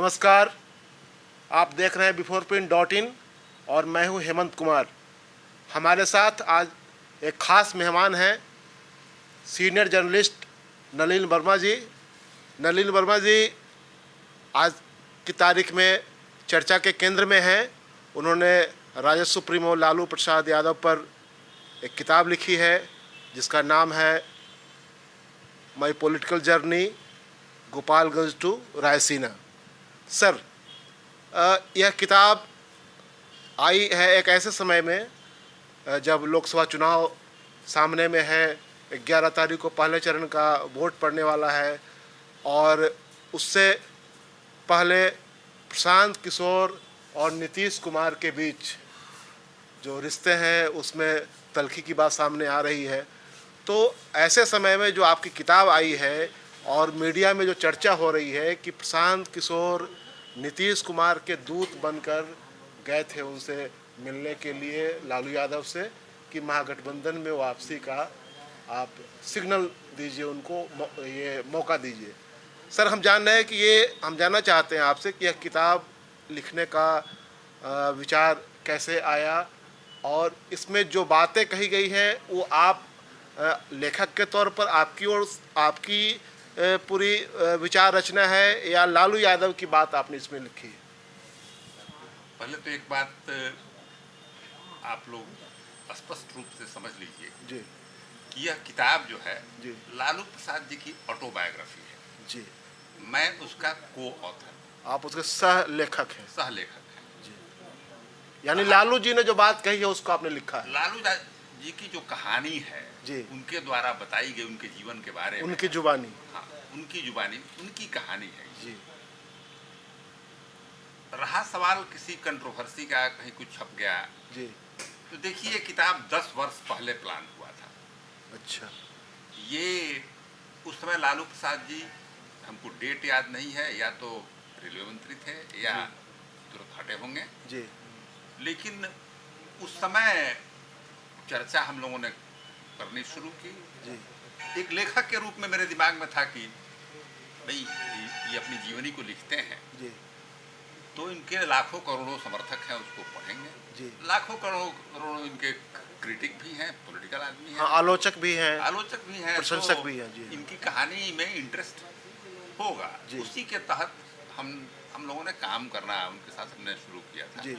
नमस्कार। आप देख रहे हैं biforepin.in और मैं हूं हेमंत कुमार। हमारे साथ आज एक ख़ास मेहमान हैं, सीनियर जर्नलिस्ट नलिन वर्मा जी। नलिन वर्मा जी आज की तारीख में चर्चा के केंद्र में हैं। उन्होंने राजद सुप्रीमो लालू प्रसाद यादव पर एक किताब लिखी है जिसका नाम है my political journey Gopalganj to Raisina. Sir, यह किताब आई है एक ऐसे समय में जब लोकसभा चुनाव सामने में है। 11 तारीख को पहले चरण का वोट पड़ने वाला है और उससे पहले प्रशांत किशोर और नीतीश कुमार के बीच जो रिश्ते हैं उसमें तल्खी की बात सामने आ रही है। तो ऐसे समय में जो आपकी किताब आई है और मीडिया में जो चर्चा हो रही है कि प्रशांत किशोर नीतीश कुमार के दूत बनकर गए थे उनसे मिलने के लिए लालू यादव से कि महागठबंधन में वापसी का आप सिग्नल दीजिए, उनको ये मौका दीजिए। सर, हम जानना चाहते हैं आपसे कि यह किताब लिखने का विचार कैसे आया और इसमें जो बातें कही गई हैं वो आप लेखक के तौर पर आपकी पूरी विचार रचना है या लालू यादव की बात आपने इसमें लिखी है? पहले तो एक बात आप लोग स्पष्ट रूप से समझ लीजिए जी कि यह किताब जो है जी लालू प्रसाद जी की ऑटोबायोग्राफी है। जी। मैं उसका को ऑथर, आप उसके सह लेखक हैं? सह लेखक है। जी। यानी लालू जी ने जो बात कही है उसको आपने लिखा है? लालू जी की जो कहानी है जी, उनके द्वारा बताई गई, उनके जीवन के बारे में, उनकी जुबानी। हाँ, उनकी जुबानी, उनकी कहानी है जी रहा सवाल किसी कंट्रोवर्सी का, कहीं कुछ छप गया जी। तो देखिए, किताब 10 वर्ष पहले प्लान हुआ था। अच्छा। ये उस समय लालू प्रसाद जी, हमको डेट याद नहीं है, या तो रेलवे मंत्री थे या तुरंत हटे होंगे जी लेकिन उस समय चर्चा हम लोगों ने करनी शुरू की। जी एक लेखक के रूप में मेरे दिमाग में था कि भाई ये अपनी जीवनी को लिखते हैं जी तो इनके लाखों करोड़ों समर्थक हैं, उसको पढ़ेंगे। जी। लाखों करोड़ों इनके क्रिटिक भी हैं, पॉलिटिकल आदमी हैं, हाँ, आलोचक भी हैं, आलोचक भी हैं, प्रशंसक तो भी हैं। जी इनकी कहानी में इंटरेस्ट होगा। जी। उसी के तहत हम लोगों ने काम करना उनके साथ हमने शुरू किया था। जी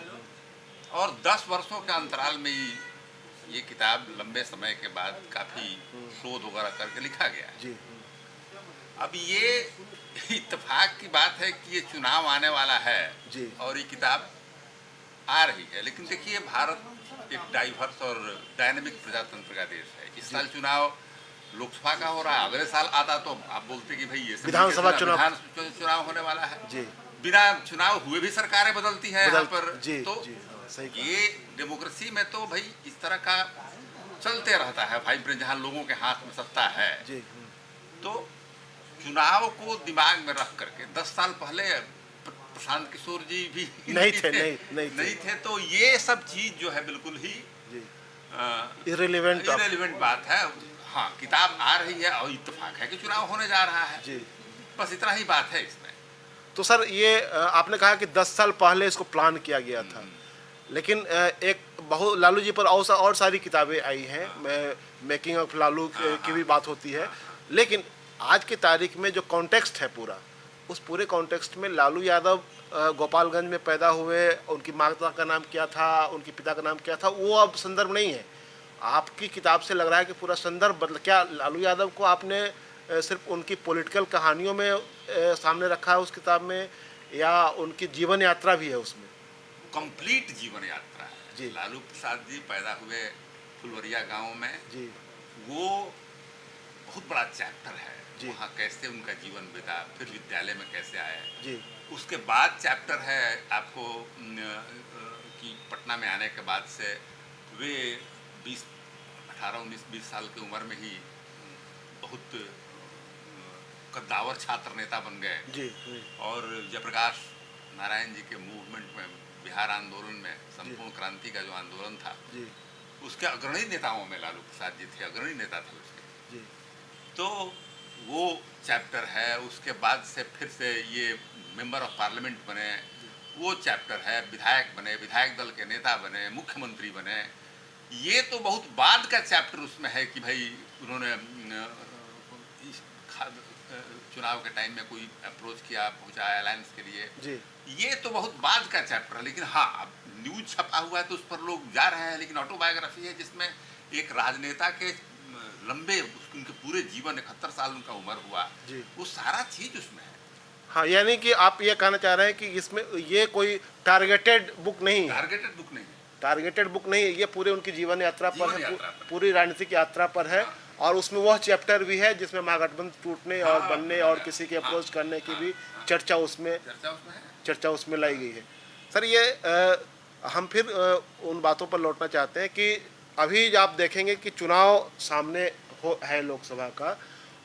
और 10 वर्षों के अंतराल में ही ये किताब लंबे समय के बाद काफ़ी शोध वगैरह करके लिखा गया है। जी। अब ये इत्तेफाक की बात है कि ये चुनाव आने वाला है जी और ये किताब आ रही है, लेकिन देखिए, भारत एक डाइवर्स और डायनेमिक प्रजातंत्र का देश है। इस साल चुनाव लोकसभा का हो रहा है, अगले साल आता तो आप बोलते कि भाई ये विधानसभा चुनाव होने वाला है। जी। बिना चुनाव हुए भी सरकारें बदलती हैं यहाँ पर। जी तो जी, हाँ, सही कहा। ये डेमोक्रेसी में तो भाई इस तरह का चलते रहता है भाई, जहाँ लोगों के हाथ में सत्ता है। जी तो चुनाव को दिमाग में रख करके 10 साल पहले प्रशांत किशोर जी भी नहीं थे। तो ये सब चीज जो है बिल्कुल ही इरेलीवेंट बात है। हाँ, किताब आ रही है और इत्तेफाक है कि चुनाव होने जा रहा है। जी। बस इतना ही बात है इसमें। तो सर, ये आपने कहा कि 10 साल पहले इसको प्लान किया गया था, लेकिन एक बहुत लालू जी पर और सारी किताबें आई हैं। मेकिंग ऑफ लालू की भी बात होती है, लेकिन आज की तारीख में जो कॉन्टेक्स्ट है पूरा, उस पूरे कॉन्टेक्स्ट में लालू यादव गोपालगंज में पैदा हुए, उनकी माता का नाम क्या था, उनके पिता का नाम क्या था, वो अब संदर्भ नहीं है। आपकी किताब से लग रहा है कि पूरा संदर्भ बदल। क्या लालू यादव को आपने सिर्फ उनकी पॉलिटिकल कहानियों में सामने रखा है उस किताब में, या उनकी जीवन यात्रा भी है उसमें? कंप्लीट जीवन यात्रा है जी। लालू प्रसाद जी पैदा हुए फुलवरिया गांव में जी। वो बहुत बड़ा चैप्टर है। जी। वहाँ कैसे उनका जीवन बीता, फिर विद्यालय में कैसे आए। जी। उसके बाद चैप्टर है आपको कि पटना में आने के बाद से वे 18-19-20 साल की उम्र में ही बहुत कद्दावर छात्र नेता बन गए। जी। और जयप्रकाश नारायण जी के मूवमेंट में, बिहार आंदोलन में, संपूर्ण क्रांति का जो आंदोलन था, जी। उसके अग्रणी नेताओं में लालू प्रसाद जी थे, अग्रणी नेता थे उसके। जी। तो वो चैप्टर है, उसके बाद से फिर से ये मेंबर ऑफ पार्लियामेंट बने, वो चैप्टर है, विधायक बने, विधायक दल के नेता बने, मुख्यमंत्री बने। ये तो बहुत बाद का चैप्टर उसमें है कि भाई उन्होंने इस चुनाव के टाइम में कोई अप्रोच किया, पहुंचा अलायंस के लिए। जी ये तो बहुत बाद का चैप्टर है, लेकिन हाँ अब न्यूज छपा हुआ है तो उस पर लोग जा रहे हैं, लेकिन ऑटोबायोग्राफी है जिसमें एक राजनेता के लंबे उनके पूरे जीवन 71 साल उनका उम्र हुआ, जी। वो सारा चीज उसमें है। हाँ, यानी कि आप ये कहना चाह रहे हैं कि इसमें ये कोई टारगेटेड बुक नहीं है, टारगेटेड बुक नहीं है। टारगेटेड बुक नहीं है, ये पूरे उनकी जीवन यात्रा पर जीवन है, यात्रा पर। पूरी राजनीतिक यात्रा पर है। हाँ। और उसमें वह चैप्टर भी है जिसमें महागठबंधन टूटने और हाँ, बनने हाँ, और किसी के हाँ, अप्रोच करने की भी हाँ, चर्चा उसमें चर्चा उसमें है। लाई गई है। सर ये हम फिर उन बातों पर लौटना चाहते हैं कि अभी आप देखेंगे कि चुनाव सामने हो है लोकसभा का,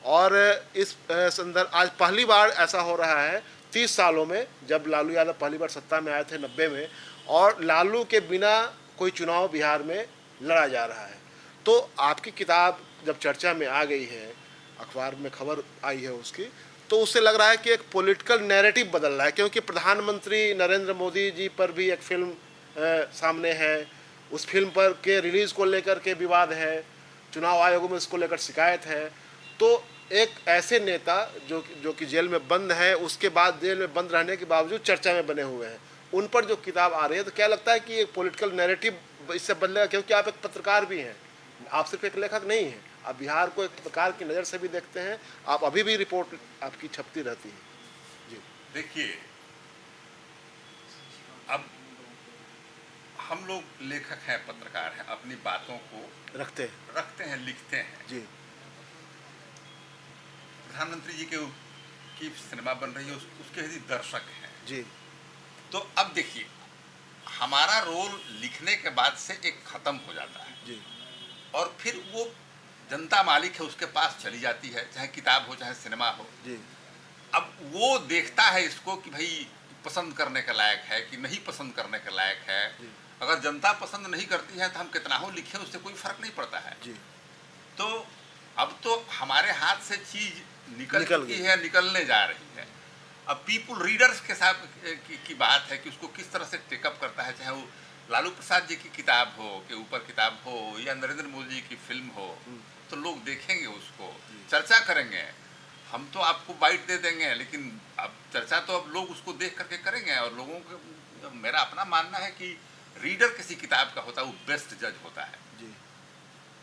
और इस संदर्भ आज पहली बार ऐसा हो रहा है 30 सालों में, जब लालू यादव पहली बार सत्ता में आए थे 90 में, और लालू के बिना कोई चुनाव बिहार में लड़ा जा रहा है। तो आपकी किताब जब चर्चा में आ गई है, अखबार में खबर आई है उसकी, तो उससे लग रहा है कि एक पॉलिटिकल नैरेटिव बदल रहा है, क्योंकि प्रधानमंत्री नरेंद्र मोदी जी पर भी एक फिल्म सामने है, उस फिल्म पर के रिलीज़ को लेकर के विवाद है, चुनाव आयोग में इसको लेकर शिकायत है। तो एक ऐसे नेता जो कि जेल में बंद है, उसके बाद जेल में बंद रहने के बावजूद चर्चा में बने हुए हैं, उन पर जो किताब आ रही है, तो क्या लगता है कि एक पॉलिटिकल नैरेटिव इससे बदलेगा? क्योंकि आप एक पत्रकार भी हैं, आप सिर्फ एक लेखक नहीं हैं, आप बिहार को एक पत्रकार की नज़र से भी देखते हैं, आप अभी भी रिपोर्ट आपकी छपती रहती है। जी देखिए, अब हम लोग लेखक हैं, पत्रकार हैं, अपनी बातों को रखते हैं, लिखते हैं। जी प्रधानमंत्री जी की सिनेमा बन रही है, उसके ही दर्शक हैं। जी तो अब देखिए, हमारा रोल लिखने के बाद से एक खत्म हो जाता है, जी और फिर वो जनता मालिक है, उसके पास चली जाती है, चाहे किताब हो चाहे सिनेमा हो। जी अब वो देखता है इसको कि भाई पसंद करने के लायक है कि नहीं पसंद करने के लायक है। अगर जनता पसंद नहीं करती है तो हम कितना हो लिखें, उससे कोई फर्क नहीं पड़ता है। जी तो अब तो हमारे हाथ से चीज निकल निकल चुकी गई। है, निकलने जा रही है। अब पीपुल रीडर्स के साथ की बात है कि उसको किस तरह से टेकअप करता है, चाहे वो लालू प्रसाद जी की किताब हो के ऊपर किताब हो या नरेंद्र मोदी जी की फिल्म हो, तो लोग देखेंगे उसको, चर्चा करेंगे। हम तो आपको बाइट दे देंगे, लेकिन अब चर्चा तो अब लोग उसको देख करके करेंगे। और लोगों को, मेरा अपना मानना है कि रीडर किसी किताब का होता है वो बेस्ट जज होता है, जी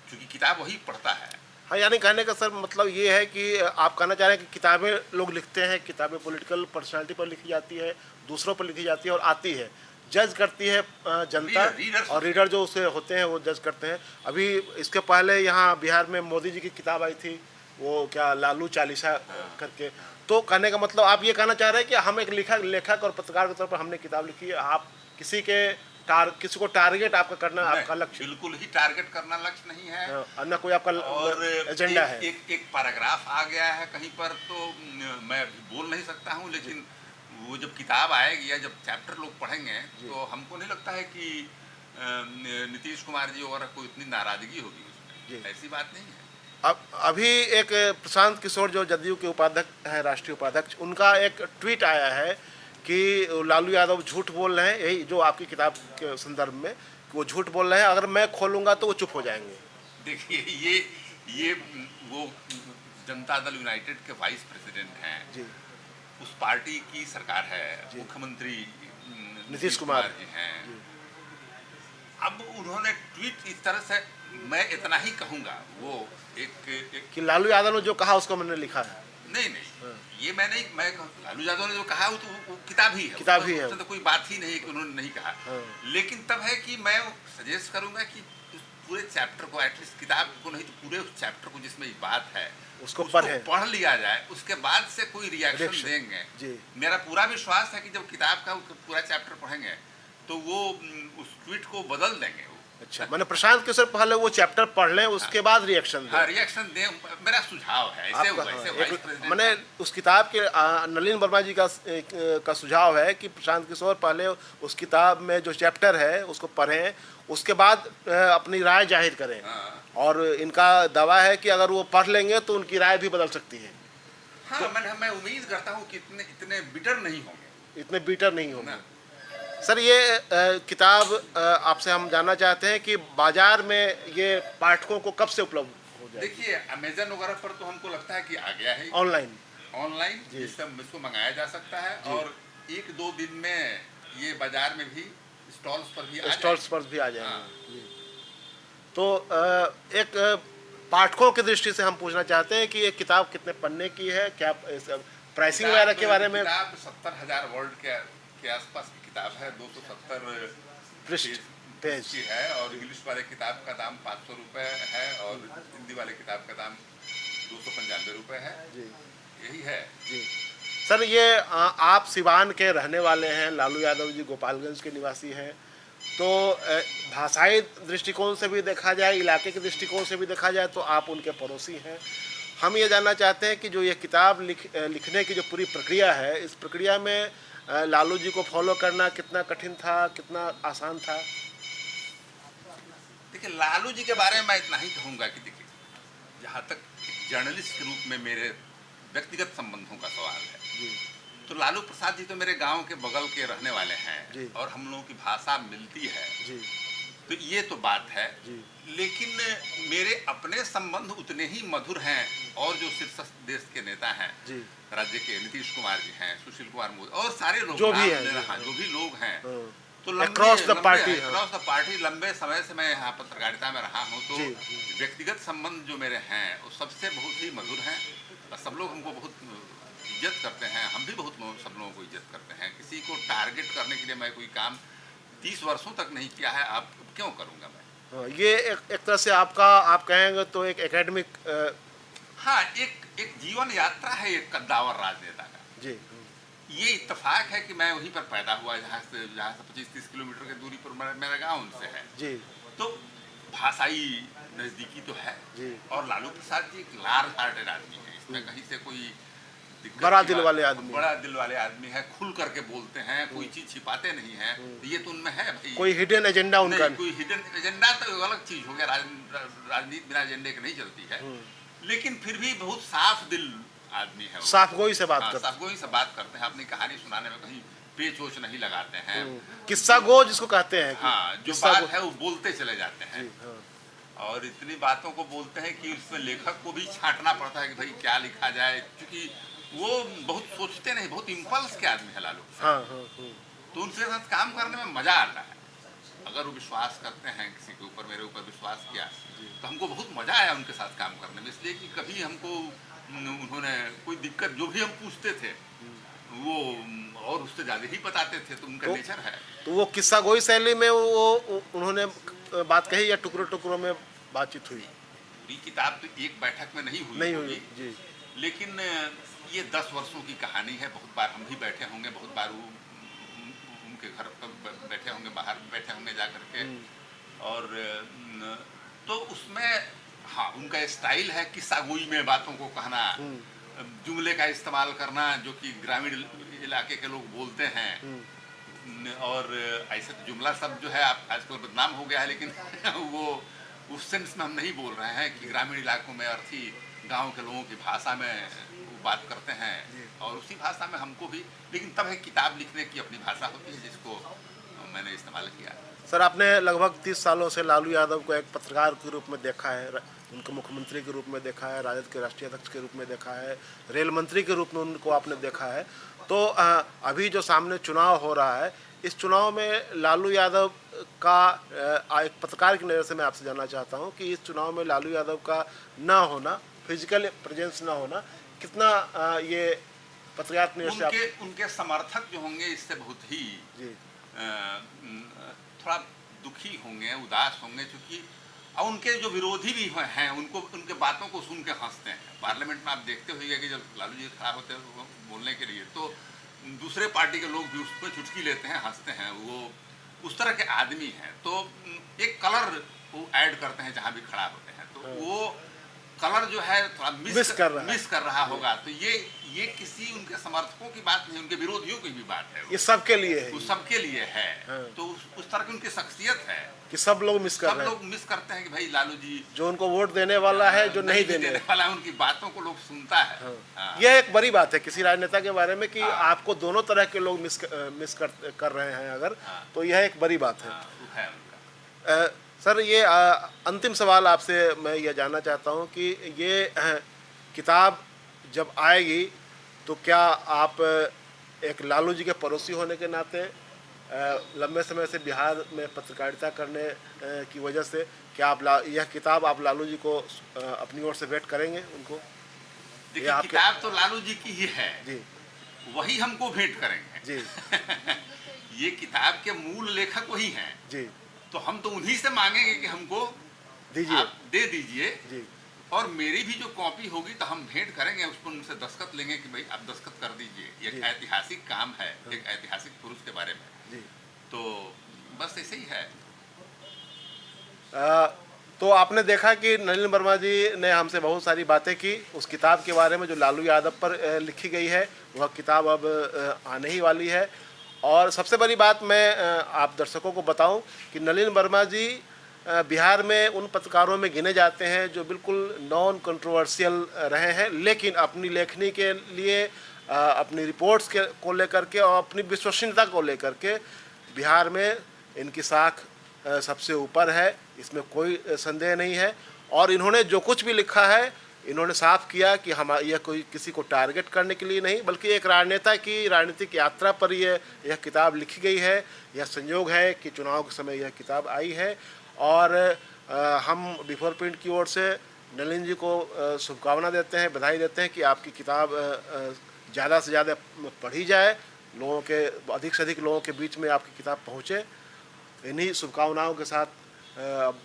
क्योंकि किताब वही पढ़ता है। हाँ, यानी कहने का सर मतलब ये है कि आप कहना चाह रहे हैं कि किताबें लोग लिखते हैं, किताबें पॉलिटिकल पर्सनालिटी पर लिखी जाती है, दूसरों पर लिखी जाती है, और आती है, जज करती है जनता, रीडर्स और रीडर जो उसे होते हैं वो जज करते हैं। अभी इसके पहले यहाँ बिहार में मोदी जी की किताब आई थी, वो क्या लालू चालीसा करके। तो कहने का मतलब आप ये कहना चाह रहे हैं कि हम एक लेखक और पत्रकार के तौर पर हमने किताब लिखी है, आप किसी को टारगेट आपका करना आपका लक्ष्य? बिल्कुल ही टारगेट करना लक्ष्य नहीं है। न कोई आपका और एजेंडा है? एक पैराग्राफ आ गया है कहीं पर तो मैं बोल नहीं सकता हूँ, लेकिन वो जब किताब आएगी या जब चैप्टर लोग पढ़ेंगे तो हमको नहीं लगता है कि नीतीश कुमार जी वगैरह को इतनी नाराजगी होगी उसमें, ऐसी बात नहीं है। अब अभी एक प्रशांत किशोर जो जदयू के उपाध्यक्ष हैं, राष्ट्रीय उपाध्यक्ष, उनका एक ट्वीट आया है कि लालू यादव झूठ बोल रहे हैं, यही जो आपकी किताब के संदर्भ में, कि वो झूठ बोल रहे हैं, अगर मैं खोलूंगा तो वो चुप हो जाएंगे। देखिए, ये वो जनता दल यूनाइटेड के वाइस प्रेसिडेंट हैं जी, उस पार्टी की सरकार है, मुख्यमंत्री नीतीश कुमार जी हैं। अब उन्होंने ट्वीट इस तरह से, मैं इतना ही कहूँगा, वो एक कि लालू यादव ने जो कहा उसको मैंने लिखा है। नहीं, ये मैं लालू यादव ने जो कहा वो किताब ही है, किताब ही है, उसमें तो कोई बात ही नहीं कि उन्होंने नहीं कहा। लेकिन तब है कि मैं सजेस्ट करूंगा कि उस पूरे चैप्टर को, एटलीस्ट किताब को नहीं तो पूरे उस चैप्टर को जिसमें ये बात है उसको पढ़ लिया जाए, उसके बाद से कोई रिएक्शन देंगे। जी, मेरा पूरा विश्वास है कि जब किताब का पूरा चैप्टर पढ़ेंगे तो वो उस ट्वीट को बदल देंगे, अच्छा, मैंने प्रशांत किशोर पहले वो चैप्टर पढ़ लें, उसके बाद रिएक्शन दें। हाँ, रिएक्शन दे, मेरा सुझाव है। ऐसे आपका वैसे हाँ, वाइस एक प्रेसिडेंट मैंने उस किताब के नलिन वर्मा जी का सुझाव है कि प्रशांत किशोर पहले उस किताब में जो चैप्टर है उसको पढ़ें, उसके बाद अपनी राय जाहिर करें। हाँ और इनका दावा है कि अगर वो पढ़ लेंगे तो उनकी राय भी बदल सकती है। हाँ, मैं उम्मीद करता हूँ कि इतने इतने बिटर नहीं होंगे इतने बीटर नहीं होंगे। ना। सर, ये किताब आपसे हम जानना चाहते हैं कि बाजार में ये पाठकों को कब से उपलब्ध हो जाएगी? देखिए, अमेजन वगैरह पर तो हमको लगता है कि आ गया है ऑनलाइन? ऑनलाइन, जी। जिससे इसको मंगाया जा सकता है, जी। और 1-2 दिन में ये बाजार में भी स्टॉल्स पर भी आ स्टॉल्स जाएगी। पर भी आ हाँ। जाएंगे। जी। तो एक पाठकों की दृष्टि से हम पूछना चाहते हैं कि ये किताब कितने पन्ने की है, क्या प्राइसिंग वगैरह के बारे में? किताब 70,000 वर्ड के आसपास की किताब है। 270 पृष्ठ पेज की है, और इंग्लिश वाले किताब का दाम 500 रुपये है, और हिंदी वाले किताब का दाम 295 रुपये है। जी। यही है। जी। सर, ये आप सिवान के रहने वाले हैं, लालू यादव जी गोपालगंज के निवासी हैं, तो भाषाई दृष्टिकोण से भी देखा जाए, इलाके के दृष्टिकोण से भी देखा जाए तो आप उनके पड़ोसी हैं। हम ये जानना चाहते हैं कि जो ये किताब लिखने की जो पूरी प्रक्रिया है, इस प्रक्रिया में लालू जी को फॉलो करना कितना कठिन था, कितना आसान था? देखिए, लालू जी के बारे में मैं इतना ही कहूँगा कि देखिए, जहाँ तक एक जर्नलिस्ट के रूप में मेरे व्यक्तिगत संबंधों का सवाल है, जी। तो लालू प्रसाद जी तो मेरे गांव के बगल के रहने वाले हैं, जी। और हम लोगों की भाषा मिलती है, जी। तो ये तो बात है। जी। लेकिन मेरे अपने संबंध उतने ही मधुर हैं, और जो शीर्ष देश के नेता हैं, जी। राज्य के नीतीश कुमार जी हैं, सुशील कुमार मोदी, और सारे लोग जो भी हैं, जो भी लोग हैं, हाँ। तो Across the party, हाँ। अक्रॉस द पार्टी लंबे समय से मैं यहाँ पत्रकारिता में रहा हूँ, तो जी। व्यक्तिगत संबंध जो मेरे हैं वो सबसे बहुत ही मधुर हैं, और सब लोग हमको बहुत इज्जत करते हैं, हम भी सब लोगों को इज्जत करते हैं। किसी को टारगेट करने के लिए मैं कोई काम 30 वर्षों तक नहीं किया है, आप क्यों करूँगा मैं? हाँ, ये एक तरह से आपका, आप कहेंगे तो एक एकेडमिक। हाँ, एक जीवन यात्रा है एक कद्दावर राजनेता का। जी। ये इत्तेफाक है कि मैं वहीं पर पैदा हुआ, जहाँ से 25-30 किलोमीटर की दूरी पर मेरा गांव उनसे है। जी। तो भाषाई नज़दीकी तो है। जी। और लालू प्रसाद जी एक लार्ज हार्टेड आदमी है, इसमें कहीं से कोई दिक्कत बड़ा की दिल बात- वाले आदमी। बड़ा दिल वाले आदमी है, खुल करके बोलते हैं, कोई चीज़ छिपाते नहीं हैं, तो ये तो उनमें है भाई। कोई हिडन एजेंडा उनका नहीं, कोई हिडन एजेंडा तो अलग चीज़ हो गया, राजनीति बिना एजेंडे के नहीं चलती है, लेकिन फिर भी बहुत साफ दिल आदमी है वो। साफगोई से बात हाँ, करते साफगोई से बात करते हैं, अपनी कहानी सुनाने में कहीं पेच वोच नहीं लगाते हैं। हैं। किस्सा गो जिसको कहते हैं कि हाँ, जो किस्सा बात गो। है वो बोलते चले जाते हैं, जी, हाँ। और इतनी बातों को बोलते हैं कि उसमें लेखक को भी छांटना पड़ता है कि भाई क्या लिखा जाए, क्योंकि वो बहुत सोचते नहीं, बहुत इम्पल्स के आदमी है लालू। हाँ, हाँ, हाँ। तो उनके साथ काम करने में मजा आता है। अगर वो विश्वास करते हैं किसी के ऊपर, मेरे ऊपर विश्वास किया, तो हमको बहुत मजा आया उनके साथ काम करने में, इसलिए कि कभी हमको उन्होंने कोई दिक्कत जो भी हम पूछते थे वो और उससे ज़्यादा ही बताते थे, तो उनका नेचर है। तो वो किस्सा गोई शैली में वो उन्होंने बात कही या टुकड़ों टुकड़ों में बातचीत हुई? पूरी किताब तो एक बैठक में नहीं हुई नहीं होगी, हुई। जी। लेकिन ये 10 वर्षों की कहानी है। बहुत बार हम भी बैठे होंगे, बहुत बार वो उनके घर पर बैठे होंगे, बाहर बैठे होंगे जा करके, और तो उसमें हाँ उनका स्टाइल है किस्सा गोई में बातों को कहना, जुमले का इस्तेमाल करना जो कि ग्रामीण इलाके के लोग बोलते हैं, और ऐसे तो जुमला शब्द जो है आप आजकल बदनाम हो गया है, लेकिन वो उस सेंस में हम नहीं बोल रहे हैं कि ग्रामीण इलाकों में अर्थी गांव के लोगों की भाषा में वो बात करते हैं, और उसी भाषा में हमको भी, लेकिन तब है किताब लिखने की अपनी भाषा होती है जिसको मैंने इस्तेमाल किया। सर, आपने लगभग 30 सालों से लालू यादव को एक पत्रकार के रूप में देखा है, उनको मुख्यमंत्री के रूप में देखा है, राजद के राष्ट्रीय अध्यक्ष के रूप में देखा है, रेल मंत्री के रूप में उनको आपने देखा है। तो अभी जो सामने चुनाव हो रहा है, इस चुनाव में लालू यादव का एक पत्रकार की नज़र से मैं आपसे जानना चाहता हूं कि इस चुनाव में लालू यादव का ना होना, फिजिकल प्रेजेंस ना होना, कितना ये पत्रकार की नज़र से उनके समर्थक जो होंगे इससे बहुत ही जी थोड़ा दुखी होंगे, उदास होंगे, क्योंकि और उनके जो विरोधी भी हैं उनको उनके बातों को सुन के हंसते हैं। पार्लियामेंट में आप देखते होइए कि जब लालू जी खड़ा होते हैं बोलने के लिए, तो दूसरे पार्टी के लोग भी उस पर चुटकी लेते हैं, हंसते हैं। वो उस तरह के आदमी हैं। तो एक कलर वो ऐड करते हैं जहाँ भी खड़ा होते हैं, तो वो कलर जो है थोड़ा मिस कर रहा होगा। तो ये किसी उनके समर्थकों की बात नहीं, उनके विरोधियों की भी बात है। ये सबके लिए है, वो सबके लिए है। तो उस तरह की उनकी शख्सियत है कि सब लोग मिस कर रहे हैं। सब लोग मिस करते हैं कि भाई लालू जी जो उनको वोट देने वाला है, जो नहीं देने वाला है, उनकी बातों को लोग सुनता है। यह एक बड़ी बात है किसी राजनेता के बारे में कि आपको दोनों तरह के लोग मिस कर रहे हैं अगर, तो यह एक बड़ी बात है। सर, ये अंतिम सवाल आपसे मैं यह जानना चाहता हूं कि ये किताब जब आएगी तो क्या आप एक लालू जी के पड़ोसी होने के नाते लंबे समय से बिहार में पत्रकारिता करने की वजह से क्या आप यह किताब आप लालू जी को अपनी ओर से भेंट करेंगे उनको? देखिए, किताब तो लालू जी की ही है जी, वही हमको भेंट करेंगे जी। ये किताब के मूल लेखक वही हैं जी, तो हम तो उन्हीं से मांगेंगे कि हमको दीजिए, आप दे दीजिए जी। और मेरी भी जो कॉपी होगी तो हम भेंट करेंगे, उस पर उनसे दस्तखत लेंगे कि भाई आप दस्तखत कर दीजिए, ये एक ऐतिहासिक काम है, एक ऐतिहासिक पुरुष के बारे में जी। तो बस ऐसे ही है। तो आपने देखा कि नलिन वर्मा जी ने हमसे बहुत सारी बातें की उस किताब के बारे में जो लालू यादव पर लिखी गई है। वह किताब अब आने ही वाली है। और सबसे बड़ी बात मैं आप दर्शकों को बताऊं कि नलिन वर्मा जी बिहार में उन पत्रकारों में गिने जाते हैं जो बिल्कुल नॉन कंट्रोवर्शियल रहे हैं, लेकिन अपनी लेखनी के लिए, अपनी रिपोर्ट्स को लेकर के और अपनी विश्वसनीयता को लेकर के बिहार में इनकी साख सबसे ऊपर है, इसमें कोई संदेह नहीं है। और इन्होंने जो कुछ भी लिखा है, इन्होंने साफ किया कि यह कोई किसी को टारगेट करने के लिए नहीं, बल्कि एक राजनेता की राजनीतिक यात्रा पर यह किताब लिखी गई है। यह संयोग है कि चुनाव के समय यह किताब आई है। और हम बिफोर प्रिंट की ओर से नलिन जी को शुभकामना देते हैं, बधाई देते हैं कि आपकी किताब ज़्यादा से ज़्यादा पढ़ी जाए, लोगों के अधिक से अधिक लोगों के बीच में आपकी किताब पहुँचे। इन्हीं शुभकामनाओं के साथ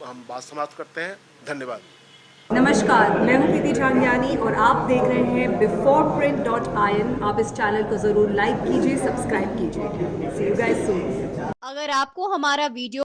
हम बात समाप्त करते हैं। धन्यवाद। नमस्कार, मैं हूं प्रीति झांगियानी और आप देख रहे हैं beforeprint.in। आप इस चैनल को ज़रूर लाइक कीजिए, सब्सक्राइब कीजिए। See you guys soon। अगर आपको हमारा वीडियो